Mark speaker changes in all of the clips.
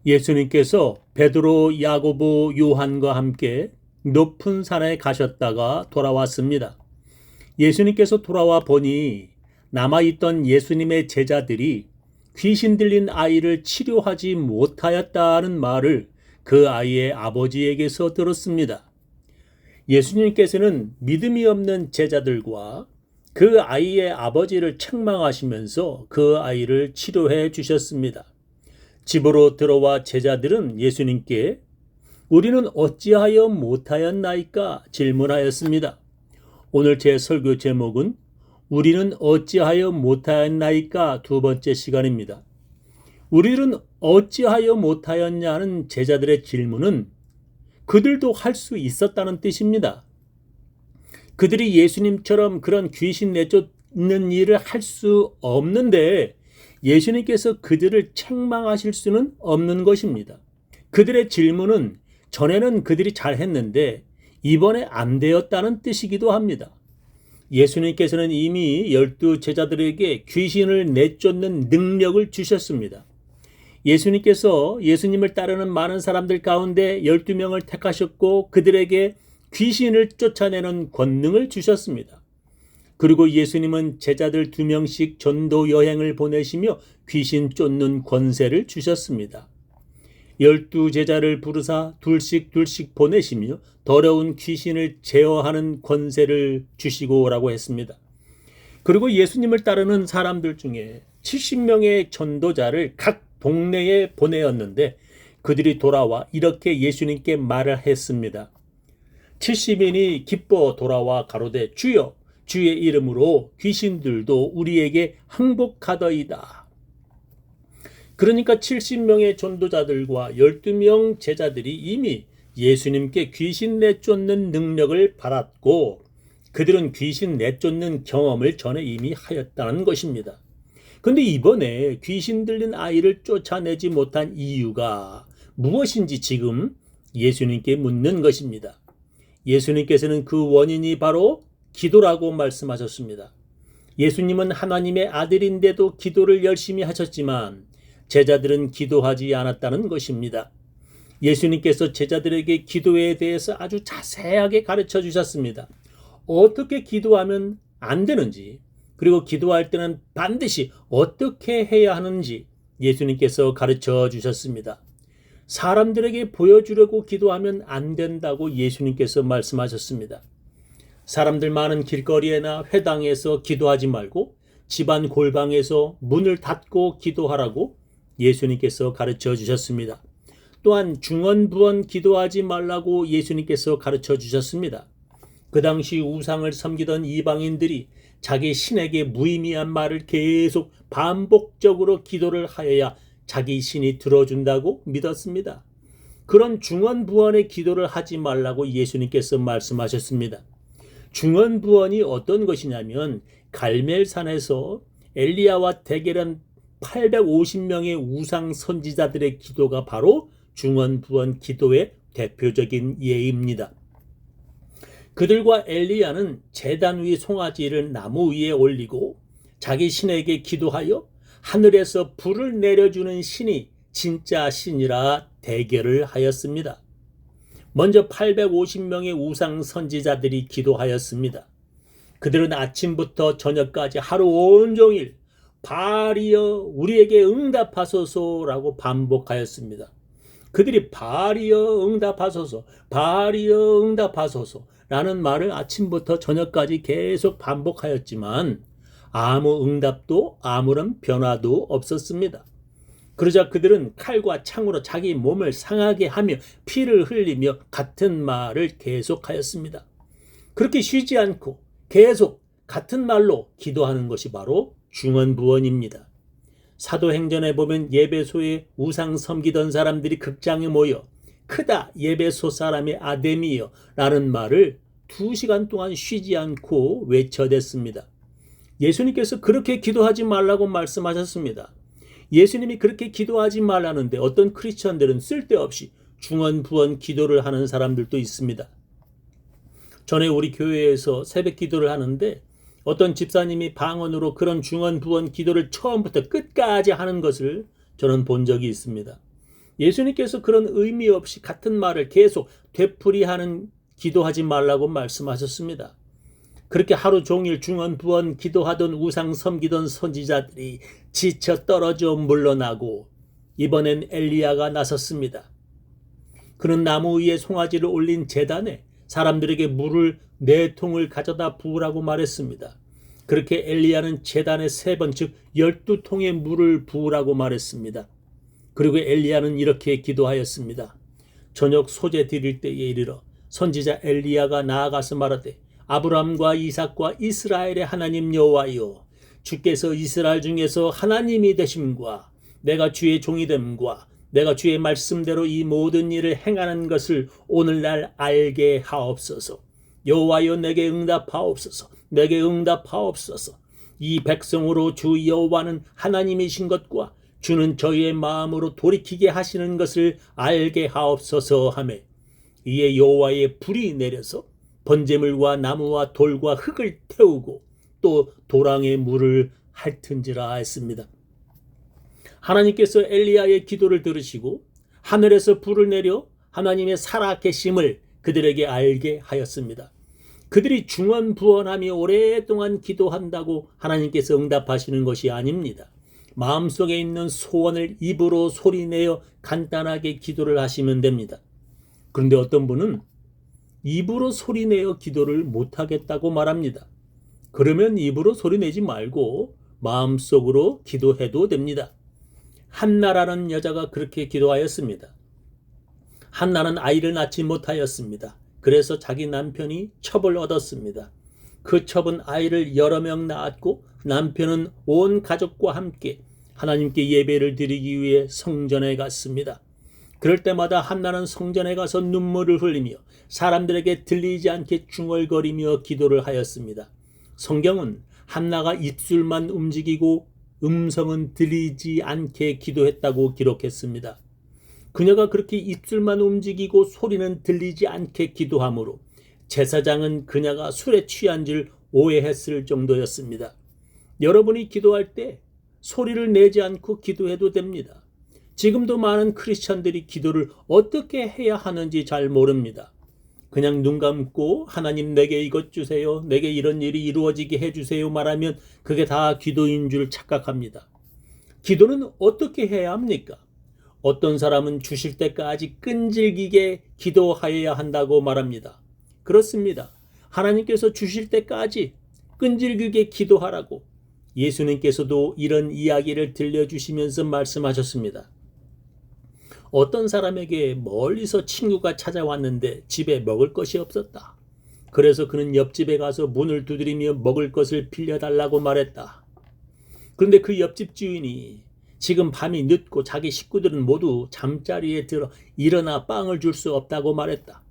Speaker 1: 예수님께서 베드로, 야고보, 요한과 함께 높은 산에 가셨다가 돌아왔습니다. 예수님께서 돌아와 보니 남아있던 예수님의 제자들이 귀신 들린 아이를 치료하지 못하였다는 말을 그 아이의 아버지에게서 들었습니다. 예수님께서는 믿음이 없는 제자들과 그 아이의 아버지를 책망하시면서 그 아이를 치료해 주셨습니다. 집으로 들어와 제자들은 예수님께 우리는 어찌하여 못하였나이까 질문하였습니다. 오늘 제 설교 제목은 우리는 어찌하여 못하였나이까 두 번째 시간입니다. 우리는 어찌하여 못하였냐는 제자들의 질문은 그들도 할 수 있었다는 뜻입니다. 그들이 예수님처럼 그런 귀신 내쫓는 일을 할 수 없는데 예수님께서 그들을 책망하실 수는 없는 것입니다. 그들의 질문은 전에는 그들이 잘했는데 이번에 안 되었다는 뜻이기도 합니다. 예수님께서는 이미 12 제자들에게 귀신을 내쫓는 능력을 주셨습니다. 예수님께서 예수님을 따르는 많은 사람들 가운데 12명을 택하셨고 그들에게 귀신을 쫓아내는 권능을 주셨습니다. 그리고 예수님은 제자들 2명씩 전도 여행을 보내시며 귀신 쫓는 권세를 주셨습니다. 12 제자를 부르사 둘씩 보내시며 더러운 귀신을 제어하는 권세를 주시고 오라고 했습니다. 그리고 예수님을 따르는 사람들 중에 70명의 전도자를 각 동네에 보내었는데 그들이 돌아와 이렇게 예수님께 말을 했습니다. 70인이 기뻐 돌아와 가로되 주여 주의 이름으로 귀신들도 우리에게 항복하더이다. 그러니까 70명의 전도자들과 12명 제자들이 이미 예수님께 귀신 내쫓는 능력을 받았고 그들은 귀신 내쫓는 경험을 전에 이미 하였다는 것입니다. 그런데 이번에 귀신 들린 아이를 쫓아내지 못한 이유가 무엇인지 지금 예수님께 묻는 것입니다. 예수님께서는 그 원인이 바로 기도라고 말씀하셨습니다. 예수님은 하나님의 아들인데도 기도를 열심히 하셨지만 제자들은 기도하지 않았다는 것입니다. 예수님께서 제자들에게 기도에 대해서 아주 자세하게 가르쳐 주셨습니다. 어떻게 기도하면 안 되는지, 그리고 기도할 때는 반드시 어떻게 해야 하는지 예수님께서 가르쳐 주셨습니다. 사람들에게 보여주려고 기도하면 안 된다고 예수님께서 말씀하셨습니다. 사람들 많은 길거리에나 회당에서 기도하지 말고 집안 골방에서 문을 닫고 기도하라고 예수님께서 가르쳐 주셨습니다. 또한 중언부언 기도하지 말라고 예수님께서 가르쳐 주셨습니다. 그 당시 우상을 섬기던 이방인들이 자기 신에게 무의미한 말을 계속 반복적으로 기도를 하여야 자기 신이 들어준다고 믿었습니다. 그런 중언부언의 기도를 하지 말라고 예수님께서 말씀하셨습니다. 중언부언이 어떤 것이냐면 갈멜산에서 엘리야와 대결한 850명의 우상 선지자들의 기도가 바로 중언부언 기도의 대표적인 예입니다. 그들과 엘리야는 제단 위 송아지를 나무 위에 올리고 자기 신에게 기도하여 하늘에서 불을 내려주는 신이 진짜 신이라 대결을 하였습니다. 먼저 850명의 우상 선지자들이 기도하였습니다. 그들은 아침부터 저녁까지 하루 온종일 바알이여 우리에게 응답하소서라고 반복하였습니다. 그들이 바알이여 응답하소서, 바알이여 응답하소서 라는 말을 아침부터 저녁까지 계속 반복하였지만 아무 응답도 아무런 변화도 없었습니다. 그러자 그들은 칼과 창으로 자기 몸을 상하게 하며 피를 흘리며 같은 말을 계속하였습니다. 그렇게 쉬지 않고 계속 같은 말로 기도하는 것이 바로 중언부언입니다. 사도행전에 보면 예배소에 우상 섬기던 사람들이 극장에 모여 크다 예배소 사람의 아데미여 라는 말을 2시간 동안 쉬지 않고 외쳐댔습니다. 예수님께서 그렇게 기도하지 말라고 말씀하셨습니다. 예수님이 그렇게 기도하지 말라는데 어떤 크리스천들은 쓸데없이 중언부언 기도를 하는 사람들도 있습니다. 전에 우리 교회에서 새벽 기도를 하는데 어떤 집사님이 방언으로 그런 중언부언 기도를 처음부터 끝까지 하는 것을 저는 본 적이 있습니다. 예수님께서 그런 의미 없이 같은 말을 계속 되풀이하는 기도하지 말라고 말씀하셨습니다. 그렇게 하루 종일 중언부언 기도하던 우상 섬기던 선지자들이 지쳐 떨어져 물러나고 이번엔 엘리야가 나섰습니다. 그는 나무 위에 송아지를 올린 제단에 사람들에게 물을 4통을 가져다 부으라고 말했습니다. 그렇게 엘리야는 제단에 3번 즉 12통의 물을 부으라고 말했습니다. 그리고 엘리야는 이렇게 기도하였습니다. 저녁 소재 드릴 때에 이르러 선지자 엘리야가 나아가서 말하되 아브라함과 이삭과 이스라엘의 하나님 여호와여, 주께서 이스라엘 중에서 하나님이 되심과 내가 주의 종이 됨과 내가 주의 말씀대로 이 모든 일을 행하는 것을 오늘날 알게 하옵소서. 여호와여, 내게 응답하옵소서. 내게 응답하옵소서. 이 백성으로 주 여호와는 하나님이신 것과 주는 저희의 마음으로 돌이키게 하시는 것을 알게 하옵소서 하며 이에 여호와의 불이 내려서 번제물과 나무와 돌과 흙을 태우고 또 도랑에 물을 핥은지라 했습니다. 하나님께서 엘리야의 기도를 들으시고 하늘에서 불을 내려 하나님의 살아계심을 그들에게 알게 하였습니다. 그들이 중언부언하며 오랫동안 기도한다고 하나님께서 응답하시는 것이 아닙니다. 마음속에 있는 소원을 입으로 소리내어 간단하게 기도를 하시면 됩니다. 그런데 어떤 분은 입으로 소리내어 기도를 못하겠다고 말합니다. 그러면 입으로 소리내지 말고 마음속으로 기도해도 됩니다. 한나라는 여자가 그렇게 기도하였습니다. 한나는 아이를 낳지 못하였습니다. 그래서 자기 남편이 첩을 얻었습니다. 그 첩은 아이를 여러 명 낳았고 남편은 온 가족과 함께 하나님께 예배를 드리기 위해 성전에 갔습니다. 그럴 때마다 한나는 성전에 가서 눈물을 흘리며 사람들에게 들리지 않게 중얼거리며 기도를 하였습니다. 성경은 한나가 입술만 움직이고 음성은 들리지 않게 기도했다고 기록했습니다. 그녀가 그렇게 입술만 움직이고 소리는 들리지 않게 기도하므로 제사장은 그녀가 술에 취한 줄 오해했을 정도였습니다. 여러분이 기도할 때 소리를 내지 않고 기도해도 됩니다. 지금도 많은 크리스찬들이 기도를 어떻게 해야 하는지 잘 모릅니다. 그냥 눈 감고 하나님 내게 이것 주세요, 내게 이런 일이 이루어지게 해주세요 말하면 그게 다 기도인 줄 착각합니다. 기도는 어떻게 해야 합니까? 어떤 사람은 주실 때까지 끈질기게 기도하여야 한다고 말합니다. 그렇습니다. 하나님께서 주실 때까지 끈질기게 기도하라고 예수님께서도 이런 이야기를 들려주시면서 말씀하셨습니다. 어떤 사람에게 멀리서 친구가 찾아왔는데 집에 먹을 것이 없었다. 그래서 그는 옆집에 가서 문을 두드리며 먹을 것을 빌려달라고 말했다. 그런데 그 옆집 주인이 지금 밤이 늦고 자기 식구들은 모두 잠자리에 들어 일어나 빵을 줄 수 없다고 말했다.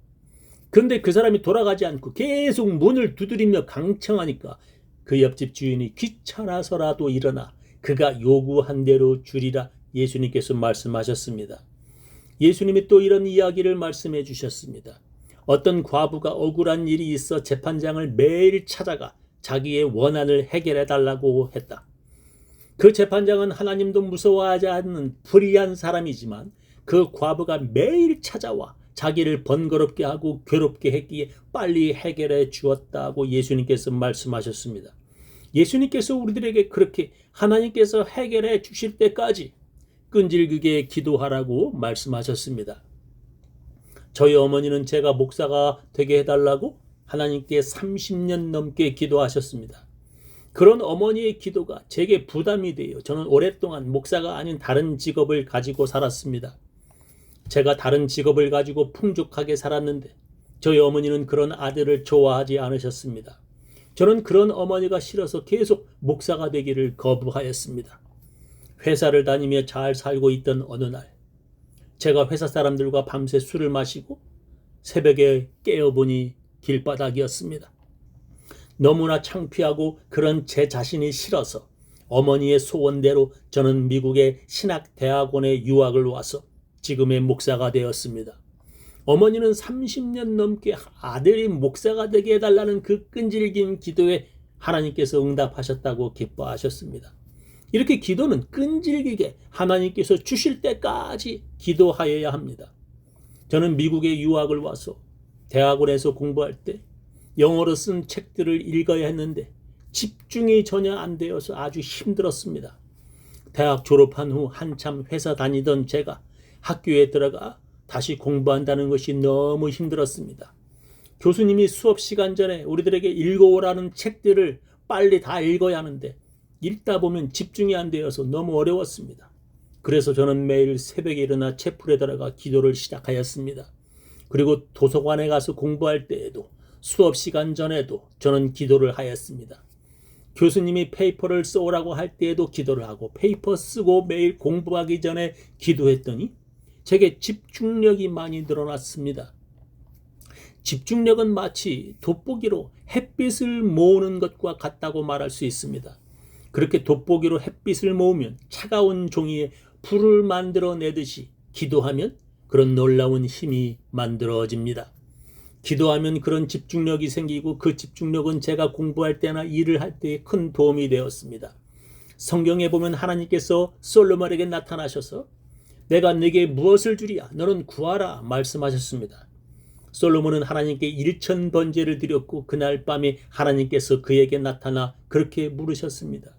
Speaker 1: 그런데 그 사람이 돌아가지 않고 계속 문을 두드리며 강청하니까 그 옆집 주인이 귀찮아서라도 일어나 그가 요구한 대로 주리라 예수님께서 말씀하셨습니다. 예수님이 또 이런 이야기를 말씀해 주셨습니다. 어떤 과부가 억울한 일이 있어 재판장을 매일 찾아가 자기의 원한을 해결해 달라고 했다. 그 재판장은 하나님도 무서워하지 않는 불의한 사람이지만 그 과부가 매일 찾아와 자기를 번거롭게 하고 괴롭게 했기에 빨리 해결해 주었다고 예수님께서 말씀하셨습니다. 예수님께서 우리들에게 그렇게 하나님께서 해결해 주실 때까지 끈질기게 기도하라고 말씀하셨습니다. 저희 어머니는 제가 목사가 되게 해달라고 하나님께 30년 넘게 기도하셨습니다. 그런 어머니의 기도가 제게 부담이 돼요. 저는 오랫동안 목사가 아닌 다른 직업을 가지고 살았습니다. 제가 다른 직업을 가지고 풍족하게 살았는데 저희 어머니는 그런 아들을 좋아하지 않으셨습니다. 저는 그런 어머니가 싫어서 계속 목사가 되기를 거부하였습니다. 회사를 다니며 잘 살고 있던 어느 날 제가 회사 사람들과 밤새 술을 마시고 새벽에 깨어보니 길바닥이었습니다. 너무나 창피하고 그런 제 자신이 싫어서 어머니의 소원대로 저는 미국의 신학대학원에 유학을 와서 지금의 목사가 되었습니다. 어머니는 30년 넘게 아들이 목사가 되게 해달라는 그 끈질긴 기도에 하나님께서 응답하셨다고 기뻐하셨습니다. 이렇게 기도는 끈질기게 하나님께서 주실 때까지 기도하여야 합니다. 저는 미국에 유학을 와서 대학원에서 공부할 때 영어로 쓴 책들을 읽어야 했는데 집중이 전혀 안 되어서 아주 힘들었습니다. 대학 졸업한 후 한참 회사 다니던 제가 학교에 들어가 다시 공부한다는 것이 너무 힘들었습니다. 교수님이 수업 시간 전에 우리들에게 읽어오라는 책들을 빨리 다 읽어야 하는데 읽다 보면 집중이 안 되어서 너무 어려웠습니다. 그래서 저는 매일 새벽에 일어나 채플에 들어가 기도를 시작하였습니다. 그리고 도서관에 가서 공부할 때에도 수업 시간 전에도 저는 기도를 하였습니다. 교수님이 페이퍼를 써오라고 할 때에도 기도를 하고 페이퍼 쓰고 매일 공부하기 전에 기도했더니 제게 집중력이 많이 늘어났습니다. 집중력은 마치 돋보기로 햇빛을 모으는 것과 같다고 말할 수 있습니다. 그렇게 돋보기로 햇빛을 모으면 차가운 종이에 불을 만들어내듯이 기도하면 그런 놀라운 힘이 만들어집니다. 기도하면 그런 집중력이 생기고 그 집중력은 제가 공부할 때나 일을 할 때에 큰 도움이 되었습니다. 성경에 보면 하나님께서 솔로몬에게 나타나셔서 내가 네게 무엇을 주리야 너는 구하라 말씀하셨습니다. 솔로몬은 하나님께 1000번제를 드렸고 그날 밤에 하나님께서 그에게 나타나 그렇게 물으셨습니다.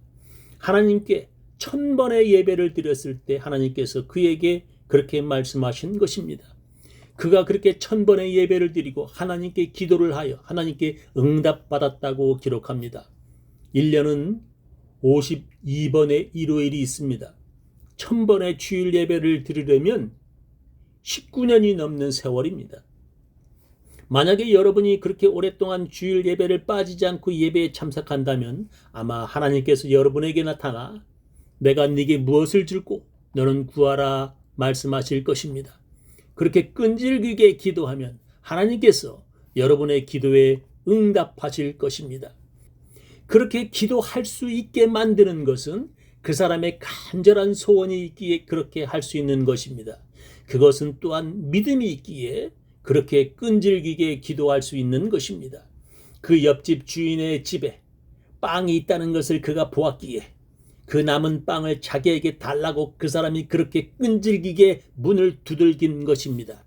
Speaker 1: 하나님께 1000번의 예배를 드렸을 때 하나님께서 그에게 그렇게 말씀하신 것입니다. 그가 그렇게 1000번의 예배를 드리고 하나님께 기도를 하여 하나님께 응답받았다고 기록합니다. 1년은 52번의 일요일이 있습니다. 1000번의 주일 예배를 드리려면 19년이 넘는 세월입니다. 만약에 여러분이 그렇게 오랫동안 주일 예배를 빠지지 않고 예배에 참석한다면 아마 하나님께서 여러분에게 나타나 내가 네게 무엇을 줄고 너는 구하라 말씀하실 것입니다. 그렇게 끈질기게 기도하면 하나님께서 여러분의 기도에 응답하실 것입니다. 그렇게 기도할 수 있게 만드는 것은 그 사람의 간절한 소원이 있기에 그렇게 할 수 있는 것입니다. 그것은 또한 믿음이 있기에 그렇게 끈질기게 기도할 수 있는 것입니다. 그 옆집 주인의 집에 빵이 있다는 것을 그가 보았기에 그 남은 빵을 자기에게 달라고 그 사람이 그렇게 끈질기게 문을 두들긴 것입니다.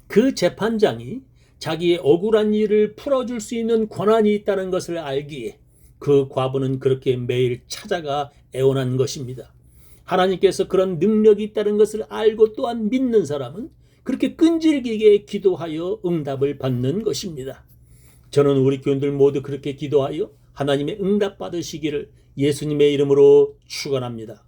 Speaker 1: 그 재판장이 자기의 억울한 일을 풀어줄 수 있는 권한이 있다는 것을 알기에 그 과부는 그렇게 매일 찾아가 애원한 것입니다. 하나님께서 그런 능력이 있다는 것을 알고 또한 믿는 사람은 그렇게 끈질기게 기도하여 응답을 받는 것입니다. 저는 우리 교인들 모두 그렇게 기도하여 하나님의 응답 받으시기를 예수님의 이름으로 축원합니다.